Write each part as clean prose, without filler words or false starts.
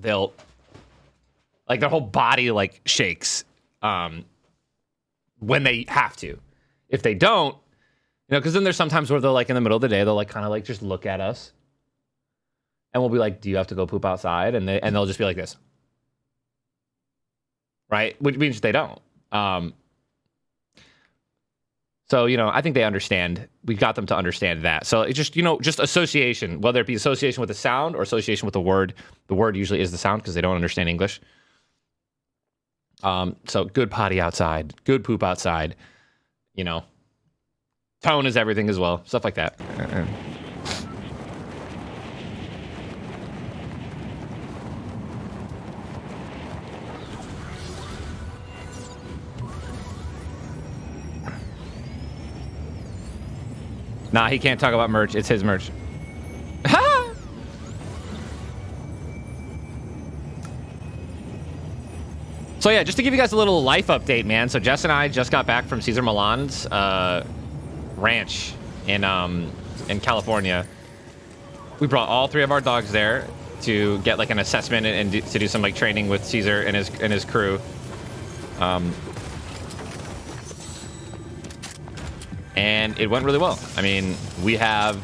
they'll like their whole body like shakes when they have to. If they don't, because then there's sometimes where they're like in the middle of the day, they'll like kind of like just look at us, and we'll be like, "Do you have to go poop outside?" And they'll just be like this, right? Which means they don't. So, I think they understand. We got them to understand that. So it's just, just association, whether it be association with the sound or association with the word. The word usually is the sound because they don't understand English. So good potty outside, good poop outside, tone is everything as well. Stuff like that. Nah, he can't talk about merch. It's his merch. So yeah, just to give you guys a little life update, man. So Jess and I just got back from Cesar Millan's ranch in California. We brought all 3 of our dogs there to get like an assessment and to do some like training with Cesar and his crew. And it went really well. I mean, we have,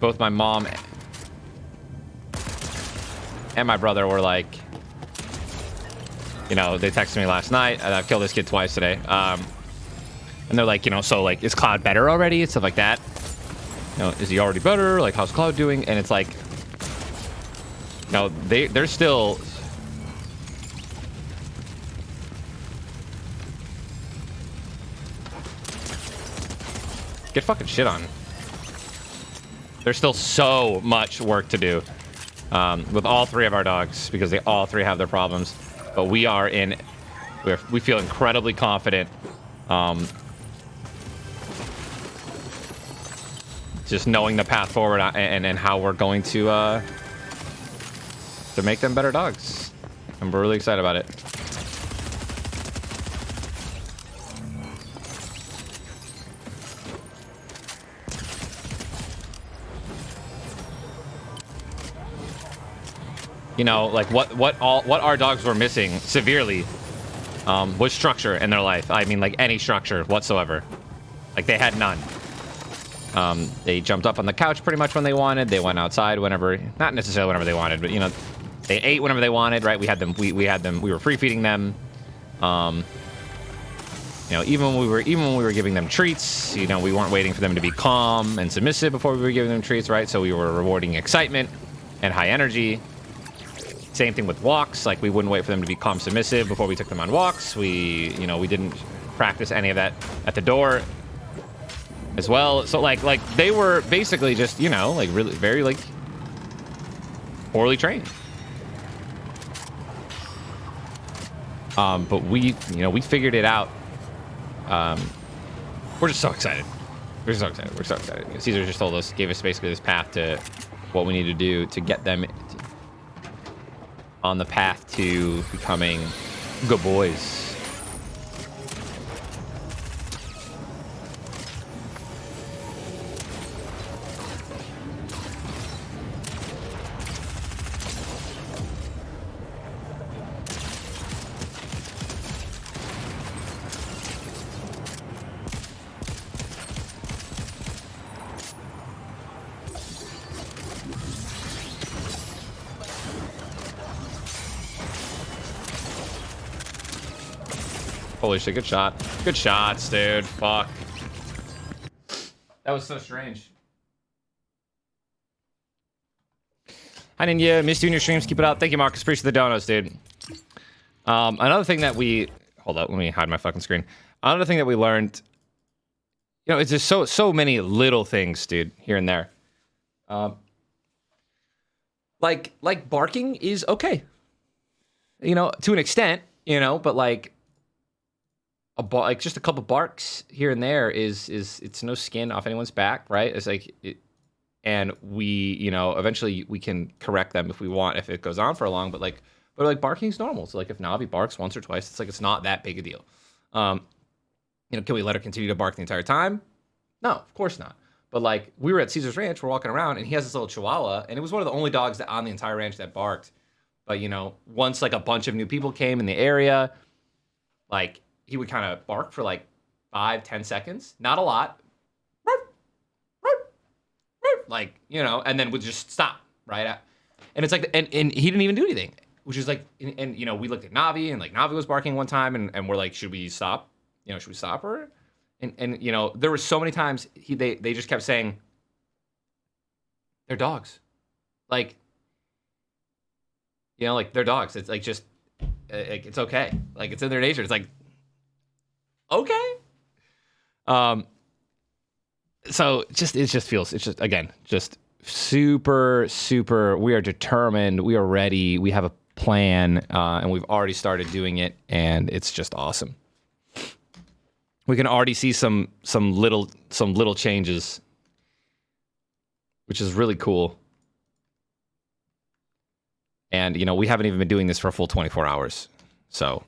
both my mom and my brother were like, they texted me last night. I've killed this kid twice today. And they're like, so like, is Cloud better already? And stuff like that. Is he already better? Like, how's Cloud doing? And it's like, they're still... Get fucking shit on. There's still so much work to do with all 3 of our dogs because they all 3 have their problems. But we feel incredibly confident. Just knowing the path forward and how we're going to make them better dogs. And we're really excited about it. Like what our dogs were missing severely was structure in their life. I mean, like any structure whatsoever. Like they had none. They jumped up on the couch pretty much when they wanted. They went outside whenever, not necessarily whenever they wanted, but they ate whenever they wanted. Right? We had them. We were free feeding them. Even when we were giving them treats, we weren't waiting for them to be calm and submissive before we were giving them treats. Right? So we were rewarding excitement and high energy. Same thing with walks. Like we wouldn't wait for them to be calm submissive before we took them on walks. We didn't practice any of that at the door as well. So like they were basically just, like really very like poorly trained. But we figured it out. We're just so excited. We're so excited. Caesar just told us, gave us basically this path to what we need to do to get them on the path to becoming good boys. Holy shit, good shot. Good shots, dude. Fuck. That was so strange. Hi, Ninja. Missed you in your streams. Keep it up. Thank you, Marcus. Appreciate the donuts, dude. Another thing that we... Hold up. Let me hide my fucking screen. Another thing that we learned... it's just so many little things, dude, here and there. Like barking is okay. To an extent, but like... like just a couple barks here and there is it's no skin off anyone's back, right? It's like and we eventually we can correct them if we want, if it goes on for long, but barking is normal. So like if Navi barks once or twice, it's like it's not that big a deal. Can we let her continue to bark the entire time? No, of course not. But like we were at Caesar's Ranch, we're walking around, and he has this little Chihuahua, and it was one of the only dogs that on the entire ranch that barked. But once like a bunch of new people came in the area, like he would kind of bark for like 5-10 seconds, not a lot, like and then would just stop right. And it's like, and he didn't even do anything, which is like, and we looked at Navi, and like Navi was barking one time, and we're like, should we stop? Should we stop her? And there were so many times they just kept saying, they're dogs, like like they're dogs. It's like just like it's okay, like it's in their nature. It's like okay. So it just feels, it's just again just super we are determined, we are ready, we have a plan, and we've already started doing it, and it's just awesome. We can already see some little changes, which is really cool. And we haven't even been doing this for a full 24 hours. So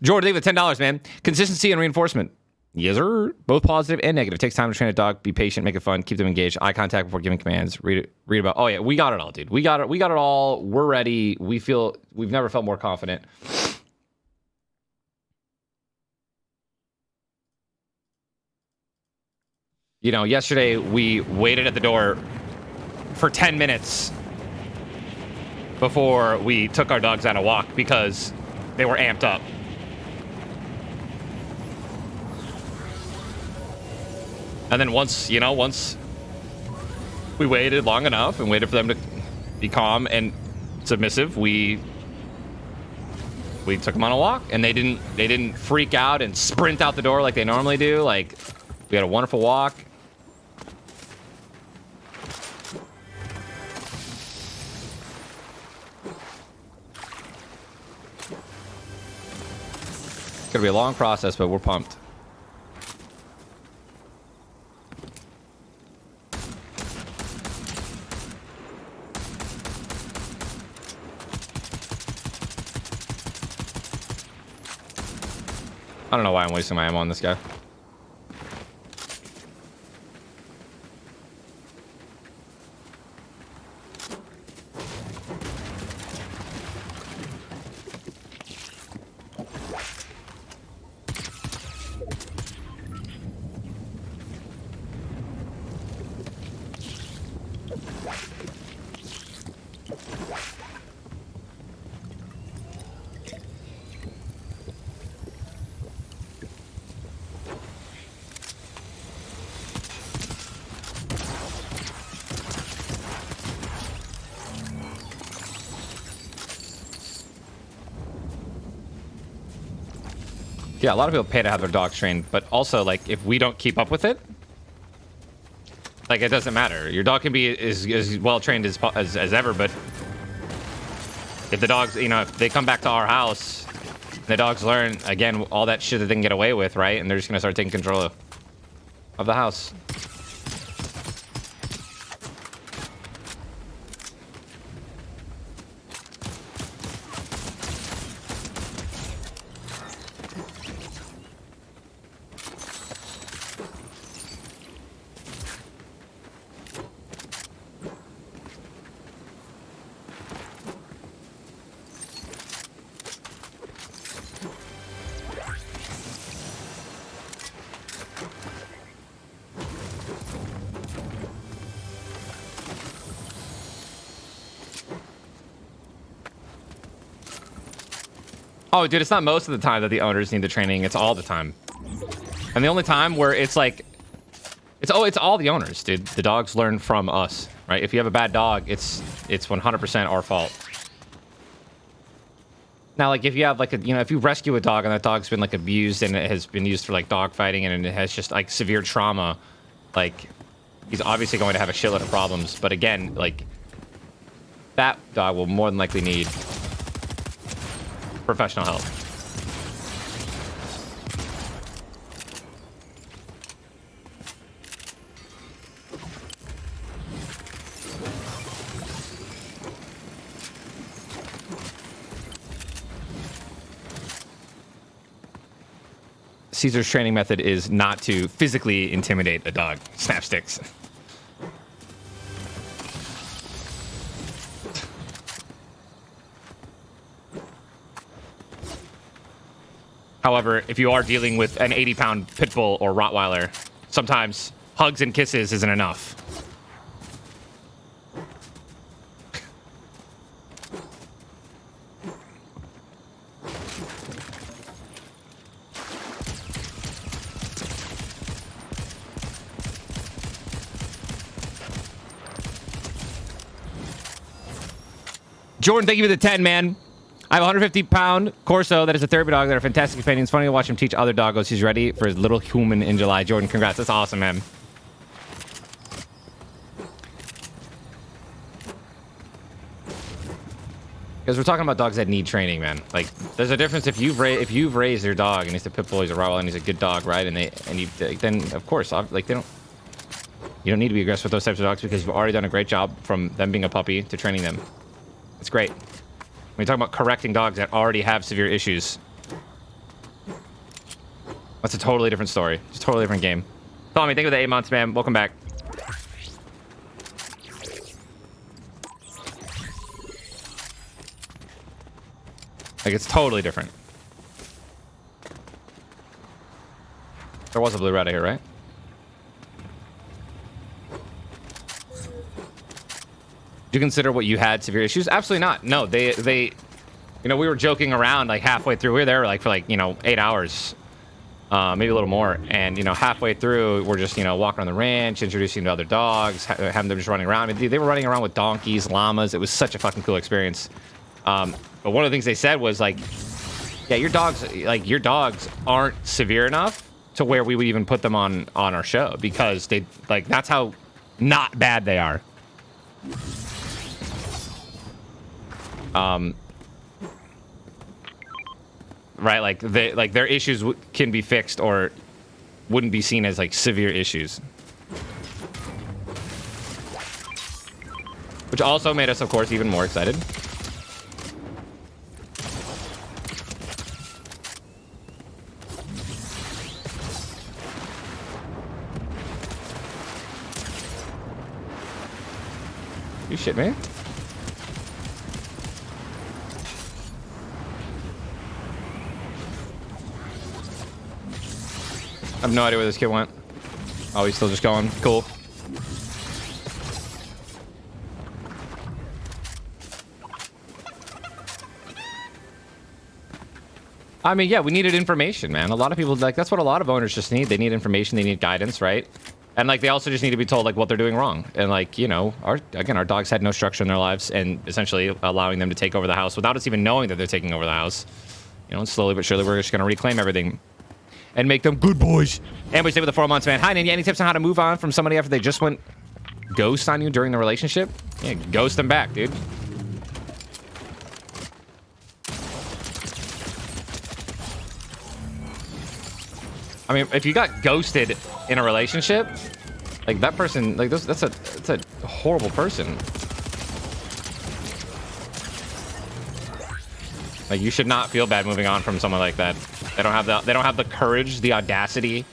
Jordan, David, $10, man. Consistency and reinforcement. Yes, sir. Both positive and negative. Takes time to train a dog. Be patient. Make it fun. Keep them engaged. Eye contact before giving commands. Read about. Oh yeah, we got it all, dude. We got it all. We're ready. We've never felt more confident. Yesterday we waited at the door for 10 minutes before we took our dogs on a walk because they were amped up. And then once we waited long enough and waited for them to be calm and submissive, we took them on a walk, and they didn't freak out and sprint out the door like they normally do. Like, we had a wonderful walk. It's gonna be a long process, but we're pumped. I don't know why I'm wasting my ammo on this guy. Yeah, a lot of people pay to have their dogs trained, but also, like, if we don't keep up with it, like, it doesn't matter. Your dog can be as well trained as ever, but if the dogs, if they come back to our house, the dogs learn, again, all that shit that they can get away with, right? And they're just going to start taking control of the house. Oh, dude, it's not most of the time that the owners need the training. It's all the time. And the only time where it's like, it's all the owners, dude. The dogs learn from us, right? If you have a bad dog, it's 100% our fault. Now, like, if you have like if you rescue a dog and that dog's been like abused and it has been used for like dog fighting and it has just like severe trauma, like, he's obviously going to have a shitload of problems. But again, like, that dog will more than likely need professional help. Caesar's training method is not to physically intimidate a dog. Snapsticks. However, if you are dealing with an 80-pound pit bull or Rottweiler, sometimes hugs and kisses isn't enough. Jordan, thank you for the 10, man. I have a 150-pound Corso that is a therapy dog that are fantastic companions. Funny to watch him teach other doggos. He's ready for his little human in July. Jordan, congrats. That's awesome, man. Because we're talking about dogs that need training, man. Like, there's a difference if you've raised your dog and he's a pit bull, he's a Rottweiler, and he's a good dog, right? Then of course, like you don't need to be aggressive with those types of dogs because you've already done a great job from them being a puppy to training them. It's great. When you talk about correcting dogs that already have severe issues, that's a totally different story. It's a totally different game. Tommy, thank you for the 8 months, man. Welcome back. Like, it's totally different. There was a blue rat here, right? Do you consider what you had severe issues? Absolutely not. No, they, you know, we were joking around like halfway through. We were there like for like, 8 hours, maybe a little more. And, halfway through, we're just, walking on the ranch, introducing to other dogs, having them just running around. I mean, they were running around with donkeys, llamas. It was such a fucking cool experience. But one of the things they said was like, yeah, your dogs aren't severe enough to where we would even put them on our show because that's how not bad they are. Right, like their issues can be fixed or wouldn't be seen as like severe issues, which also made us, of course, even more excited. You shit me. I have no idea where this kid went. Oh, he's still just going. Cool. I mean, yeah, we needed information, man. A lot of people, like, that's what a lot of owners just need. They need information. They need guidance, right? And, like, they also just need to be told, like, what they're doing wrong. And, like, our dogs had no structure in their lives and essentially allowing them to take over the house without us even knowing that they're taking over the house. And slowly but surely, we're just going to reclaim everything and make them good boys. And we stay with the 4 months, man. Hi, Nandy. Any tips on how to move on from somebody after they just went ghost on you during the relationship? Yeah, ghost them back, dude. I mean, if you got ghosted in a relationship, like that person, like that's a horrible person. Like, you should not feel bad moving on from someone like that. They don't have the courage, the audacity.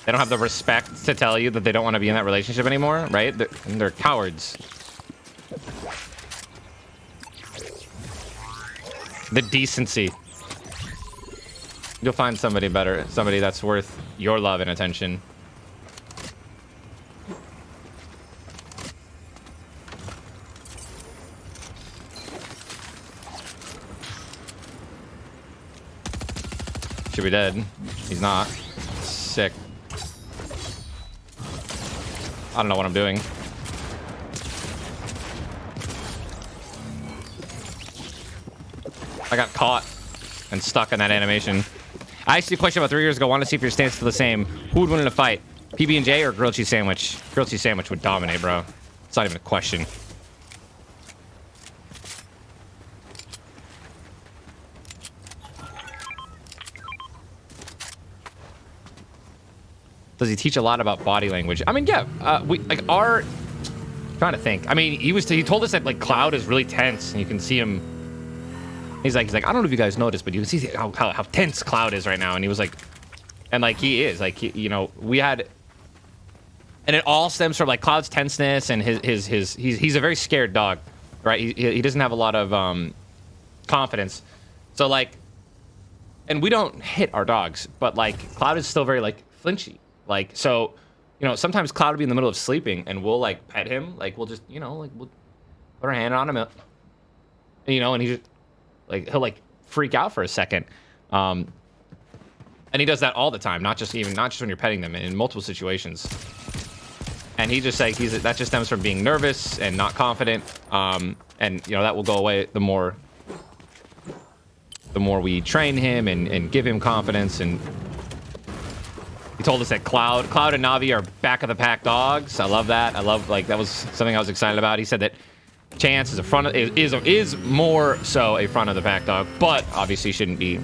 They don't have the respect to tell you that they don't want to be in that relationship anymore, right? They're cowards. The decency. You'll find somebody better, somebody that's worth your love and attention. Should be dead. He's not. Sick. I don't know what I'm doing. I got caught and stuck in that animation. I asked you a question about 3 years ago. Want to see if your stance is still the same. Who would win in a fight? PB&J or grilled cheese sandwich? Grilled cheese sandwich would dominate, bro. It's not even a question. Does he teach a lot about body language? I mean, yeah. Trying to think. I mean, he told us that like Cloud is really tense, and you can see him. He's like, I don't know if you guys noticed, but you can see how tense Cloud is right now. And he was like, And like he is like you know, we had, and it all stems from like Cloud's tenseness and he's a very scared dog, right? He doesn't have a lot of confidence. So like, and we don't hit our dogs, but like Cloud is still very like flinchy. Like, so, you know, sometimes Cloud will be in the middle of sleeping and we'll like pet him. Like we'll just, you know, like we'll put our hand on him, you know, and he just like, he'll like freak out for a second. And he does that all the time, not just when you're petting them, in multiple situations. And he just like, that just stems from being nervous and not confident. And you know, that will go away the more we train him and give him confidence. And he told us that Cloud and Navi are back of the pack dogs. I love that. I love, like, that was something I was excited about. He said that Chance is more so a front of the pack dog, but obviously shouldn't be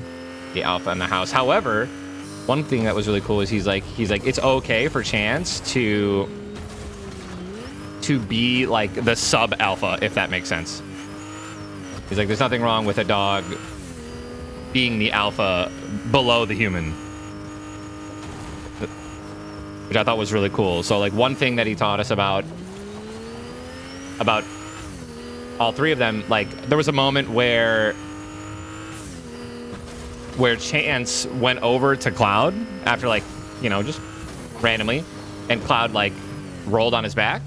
the alpha in the house. However, one thing that was really cool is he's like it's okay for Chance to be like the sub alpha, if that makes sense. He's like, there's nothing wrong with a dog being the alpha below the human, which I thought was really cool. So like one thing that he taught us about all three of them, like there was a moment where Chance went over to Cloud after, like, you know, just randomly, and Cloud like rolled on his back,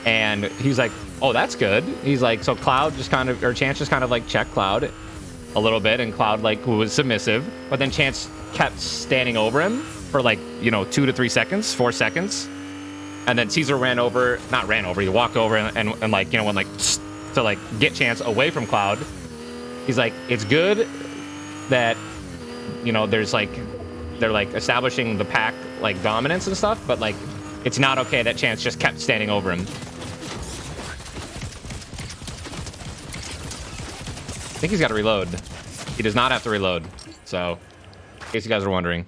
and he's like, oh, that's good. He's like, so Cloud just kind of, or Chance just kind of like checked Cloud a little bit, and Cloud like was submissive, but then Chance kept standing over him for like, you know, 2 to 3 seconds, 4 seconds, and then Caesar he walked over and like, you know, went like to like get Chance away from Cloud. He's like, it's good that, you know, they're like establishing the pack like dominance and stuff, but like it's not okay that Chance just kept standing over him. I think he's got to reload. He does not have to reload. So, in case you guys are wondering.